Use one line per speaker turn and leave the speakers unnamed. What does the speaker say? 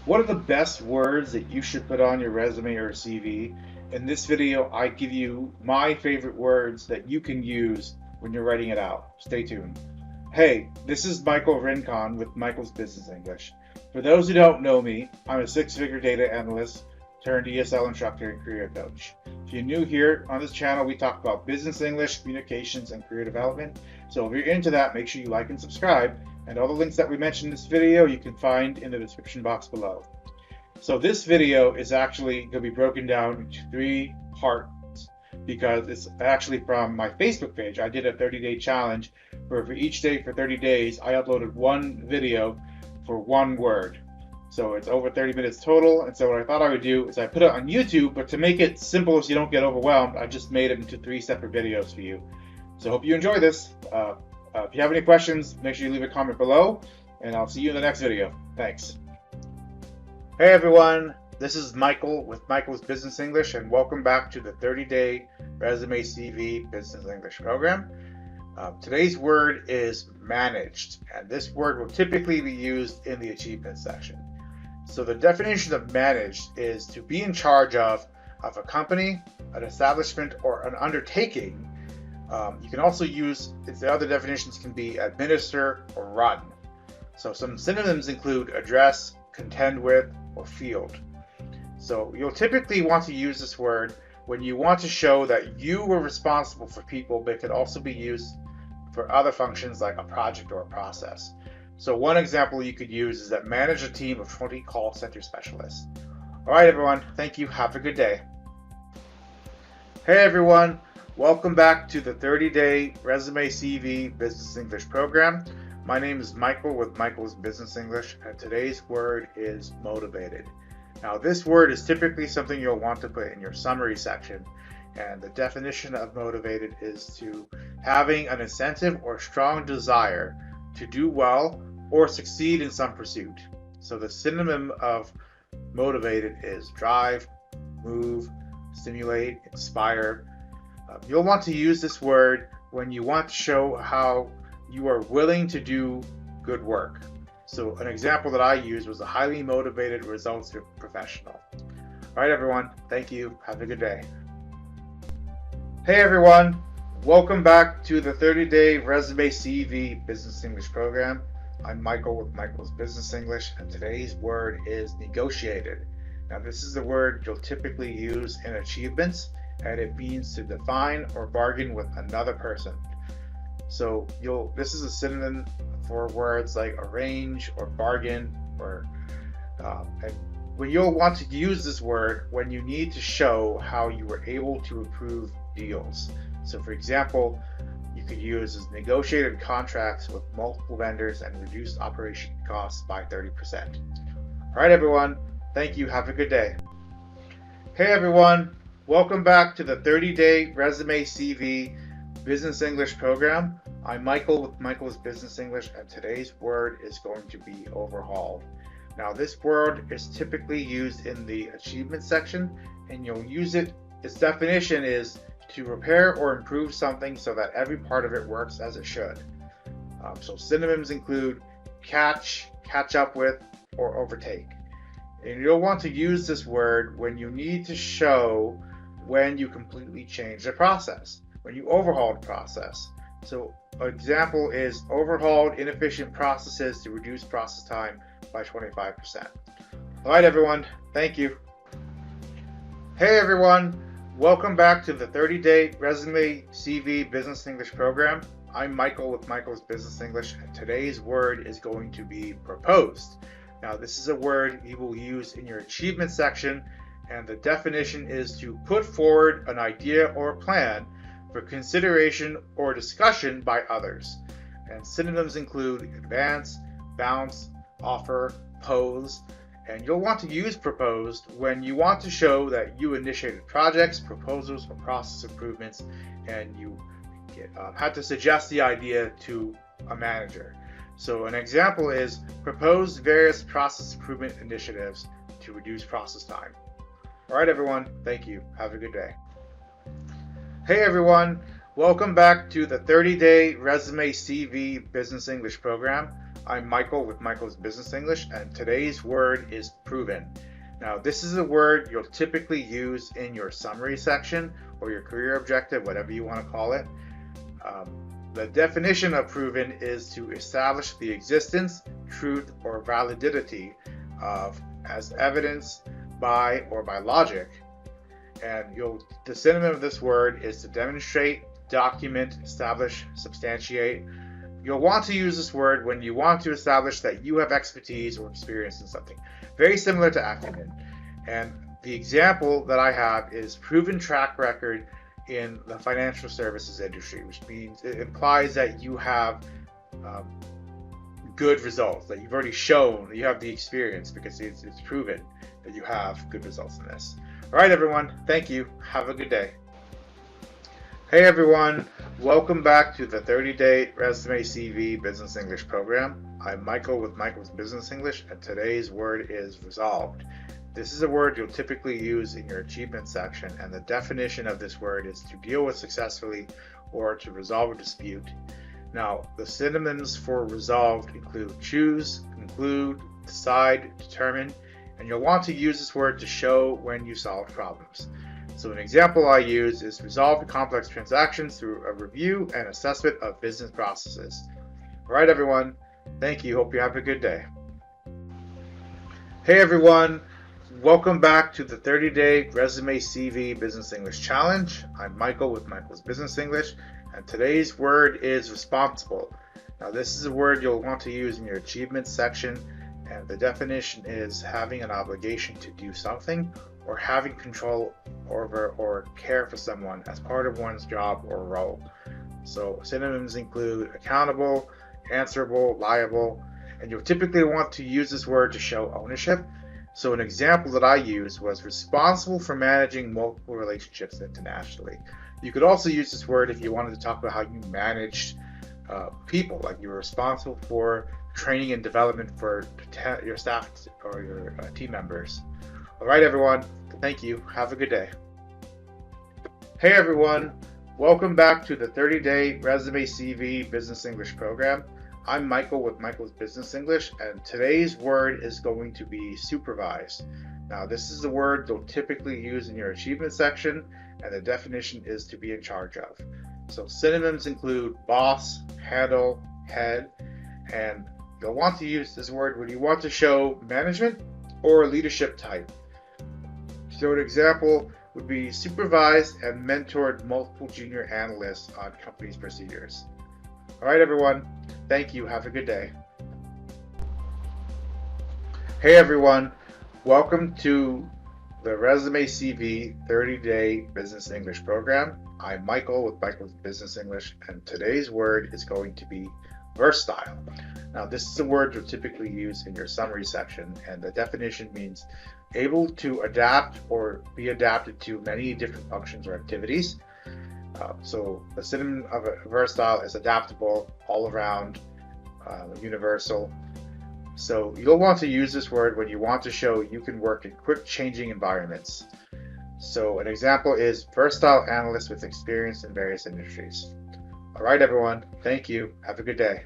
What are the best words that you should put on your resume or CV? In this video, I give you my favorite words that you can use when you're writing it out. Stay tuned. Hey, this is Michael Rincon with Michael's Business English. For those who don't know me, I'm a six-figure data analyst turned ESL instructor and career coach. If you're new here on this channel, we talk about business English, communications, and career development. So if you're into that, make sure you like and subscribe. And all the links that we mentioned in this video, you can find in the description box below. So this video is actually going to be broken down into three parts because it's actually from my Facebook page. I did a 30-day challenge where for each day for 30 days, I uploaded one video for one word. So it's over 30 minutes total. And so what I thought I would do is I put it on YouTube, but to make it simple so you don't get overwhelmed, I just made it into three separate videos for you. So I hope you enjoy this. If you have any questions, make sure you leave a comment below, and I'll see you in the next video. Thanks. Hey everyone, this is Michael with Michael's Business English, and welcome back to the 30-day Resume CV Business English program. Today's word is managed, and this word will typically be used in the achievement section. So the definition of managed is to be in charge of a company, an establishment, or an undertaking. You can also use, the other definitions can be administer or run. So some synonyms include address, contend with, or field. So you'll typically want to use this word when you want to show that you were responsible for people, but it could also be used for other functions like a project or a process. So one example you could use is that manage a team of 20 call center specialists. All right, everyone. Thank you. Have a good day. Hey, everyone. Welcome back to the 30-day Resume CV Business English program. My name is Michael with Michael's Business English, and today's word is motivated. Now, this word is typically something you'll want to put in your summary section, and the definition of motivated is to having an incentive or strong desire to do well or succeed in some pursuit. So the synonym of motivated is drive, move, stimulate, inspire. You'll want to use this word when you want to show how you are willing to do good work. So an example that I used was a highly motivated, results professional. All right, everyone. Thank you. Have a good day. Hey, everyone. Welcome back to the 30-day Resume CV Business English program. I'm Michael with Michael's Business English, and today's word is negotiated. Now, this is the word you'll typically use in achievements, and it means to define or bargain with another person. So this is a synonym for words like arrange or bargain, and when you'll want to use this word when you need to show how you were able to improve deals. So for example, you could use as negotiated contracts with multiple vendors and reduced operation costs by 30%. All right, everyone. Thank you. Have a good day. Hey, everyone. Welcome back to the 30-day Resume CV Business English program. I'm Michael with Michael's Business English, and today's word is going to be overhauled. Now, this word is typically used in the achievement section, and you'll use it. Its definition is to repair or improve something so that every part of it works as it should. So synonyms include catch up with, or overtake. And you'll want to use this word when you need to show when you completely change the process, when you overhaul the process. So an example is overhauled inefficient processes to reduce process time by 25%. All right, everyone. Thank you. Hey, everyone. Welcome back to the 30-day Resume CV Business English program. I'm Michael with Michael's Business English, and today's word is going to be proposed. Now, this is a word you will use in your achievement section, and the definition is to put forward an idea or plan for consideration or discussion by others. And synonyms include advance, bounce, offer, pose, and you'll want to use proposed when you want to show that you initiated projects, proposals, or process improvements, and you had to suggest the idea to a manager. So an example is proposed various process improvement initiatives to reduce process time. All right, everyone. Thank you. Have a good day. Hey, everyone. Welcome back to the 30-day Resume CV Business English program. I'm Michael with Michael's Business English, and today's word is proven. Now, this is a word you'll typically use in your summary section or your career objective, whatever you want to call it. The definition of proven is to establish the existence, truth, or validity of as evidence by or by logic. And the synonym of this word is to demonstrate, document, establish, substantiate. You'll want to use this word when you want to establish that you have expertise or experience in something. Very similar to acumen. And the example that I have is proven track record in the financial services industry, which means it implies that you have good results, that you've already shown that you have the experience because it's proven that you have good results in this. All right, everyone. Thank you. Have a good day. Hey, everyone. Welcome back to the 30-Day Resume CV Business English program. I'm Michael with Michael's Business English, and today's word is resolved. This is a word you'll typically use in your achievement section, and the definition of this word is to deal with successfully or to resolve a dispute. Now, the synonyms for resolved include choose, conclude, decide, determine, and you'll want to use this word to show when you solve problems. So an example I use is resolve complex transactions through a review and assessment of business processes. All right, everyone. Thank you. Hope you have a good day. Hey, everyone. Welcome back to the 30-Day Resume CV Business English Challenge. I'm Michael with Michael's Business English, and today's word is responsible. Now, this is a word you'll want to use in your achievements section, and the definition is having an obligation to do something or having control over or care for someone as part of one's job or role. So synonyms include accountable, answerable, liable, and you'll typically want to use this word to show ownership. So an example that I used was responsible for managing multiple relationships internationally. You could also use this word if you wanted to talk about how you managed people, like you were responsible for training and development for your staff or your team members. All right, everyone. Thank you. Have a good day. Hey, everyone. Welcome back to the 30-Day Resume CV Business English program. I'm Michael with Michael's Business English, and today's word is going to be supervise. Now, this is a word you'll typically use in your achievement section, and the definition is to be in charge of. So synonyms include boss, handle, head, and you'll want to use this word when you want to show management or leadership type. So an example would be supervised and mentored multiple junior analysts on company's procedures. All right, everyone. Thank you. Have a good day. Hey, everyone. Welcome to the Resume CV 30-Day Business English program. I'm Michael with Michael's Business English, and today's word is going to be versatile. Now, this is a word you'll typically use in your summary section, and the definition means able to adapt or be adapted to many different functions or activities. So the synonym of versatile is adaptable, all around, universal. So you'll want to use this word when you want to show you can work in quick changing environments. So an example is versatile analyst with experience in various industries. All right, everyone. Thank you. Have a good day.